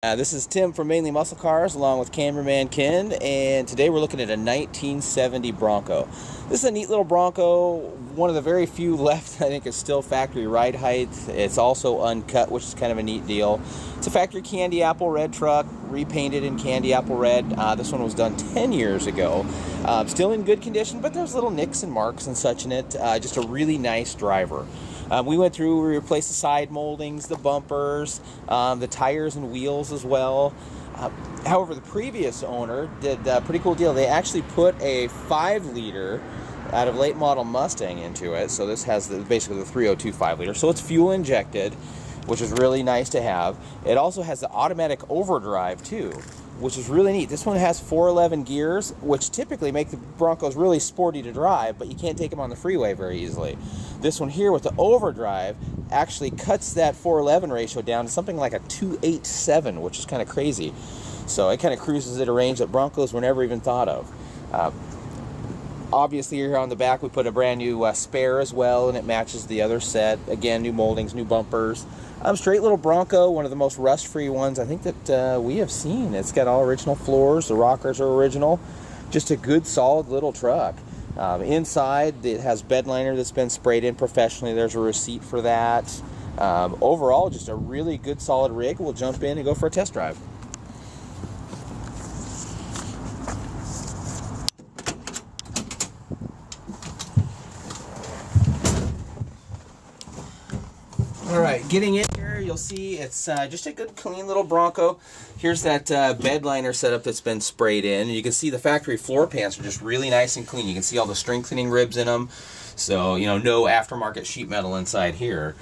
This is Tim from Mainly Muscle Cars along with Cameraman Ken, and today we're looking at a 1970 Bronco. This is a neat little Bronco, one of the very few left I think is still factory ride height. It's also uncut, which is kind of a neat deal. It's a factory candy apple red truck, repainted in candy apple red. This one was done 10 years ago. Still in good condition, but there's little nicks and marks and such in it. Just a really nice driver. We went through, we replaced the side moldings, the bumpers, the tires and wheels as well. However, the previous owner did a pretty cool deal. They actually put a 5-liter out of late model Mustang into it. So this has basically the 302 5-liter. So it's fuel injected, which is really nice to have. It also has the automatic overdrive too, which is really neat. This one has 411 gears, which typically make the Broncos really sporty to drive, but you can't take them on the freeway very easily. This one here with the overdrive actually cuts that 411 ratio down to something like a 287, which is kind of crazy. So it kind of cruises at a range that Broncos were never even thought of. Obviously here on the back we put a brand new spare as well, and it matches the other set. Again, new moldings, new bumpers. Straight little Bronco, one of the most rust-free ones I think that we have seen. It's got all original floors, the rockers are original. Just a good solid little truck. Inside it has bed liner that's been sprayed in professionally. There's a receipt for that. Overall, just a really good solid rig. We'll jump in and go for a test drive. Alright, getting in here, you'll see it's just a good clean little Bronco. Here's that bed liner setup that's been sprayed in. And you can see the factory floor pans are just really nice and clean. You can see all the strengthening ribs in them. So, you know, no aftermarket sheet metal inside here.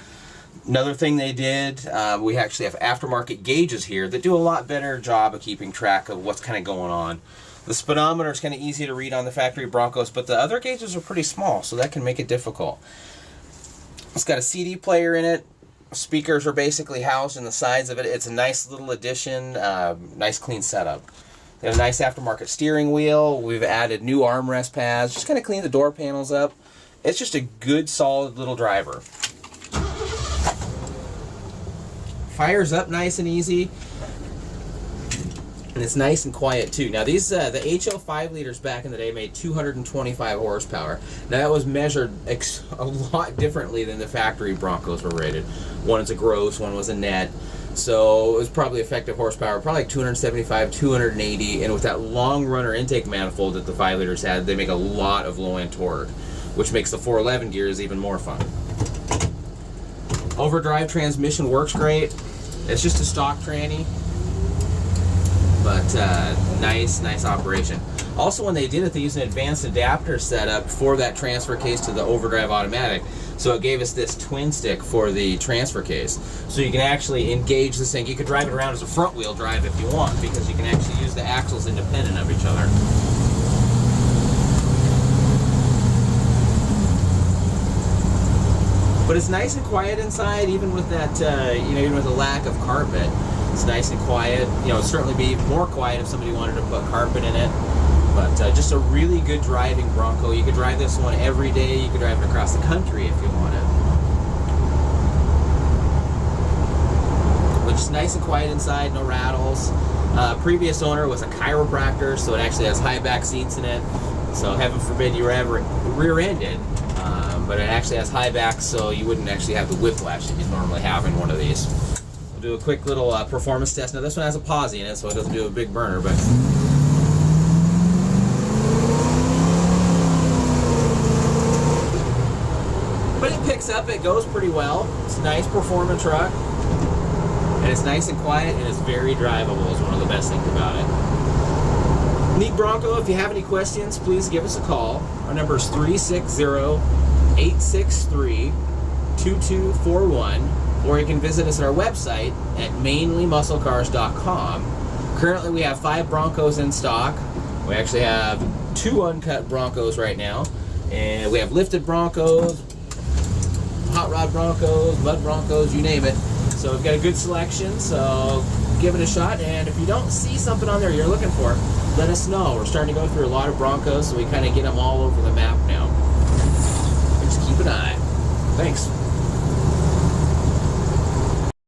Another thing they did, we actually have aftermarket gauges here that do a lot better job of keeping track of what's kind of going on. The speedometer is kind of easy to read on the factory Broncos, but the other gauges are pretty small, so that can make it difficult. It's got a CD player in it. Speakers are basically housed in the sides of it. It's a nice little addition, nice clean setup. They have a nice aftermarket steering wheel. We've added new armrest pads, just kind of clean the door panels up. It's just a good, solid little driver. Fires up nice and easy. And it's nice and quiet too. Now these, the HO 5-liters back in the day made 225 horsepower. Now that was measured a lot differently than the factory Broncos were rated. One is a gross, one was a net. So it was probably effective horsepower, probably like 275, 280, and with that long runner intake manifold that the 5-liters had, they make a lot of low-end torque, which makes the 411 gears even more fun. Overdrive transmission works great. It's just a stock tranny, but nice operation. Also, when they did it, they used an advanced adapter setup for that transfer case to the overdrive automatic. So it gave us this twin stick for the transfer case. So you can actually engage this thing. You could drive it around as a front wheel drive if you want, because you can actually use the axles independent of each other. But it's nice and quiet inside, even with that, you know, even with the lack of carpet. It's nice and quiet. You know, it'd certainly be more quiet if somebody wanted to put carpet in it. But just a really good driving Bronco. You could drive this one every day. You could drive it across the country if you wanted. But just nice and quiet inside, no rattles. Previous owner was a chiropractor, so it actually has high back seats in it. So heaven forbid you were ever rear-ended. But it actually has high back, so you wouldn't actually have the whiplash that you normally have in one of these. We'll do a quick little performance test. Now this one has a posi in it, so it doesn't do a big burner, but it picks up, it goes pretty well. It's a nice performing truck, and it's nice and quiet, and it's very drivable is one of the best things about it. Neat Bronco. If you have any questions, please give us a call. Our number is 360-863-2241. Or you can visit us at our website at mainlymusclecars.com. Currently we have 5 Broncos in stock. We actually have 2 uncut Broncos right now. And we have lifted Broncos, hot rod Broncos, mud Broncos, you name it. So we've got a good selection, so give it a shot. And if you don't see something on there you're looking for, let us know. We're starting to go through a lot of Broncos, so we kind of get them all over the map now. Just keep an eye. Thanks.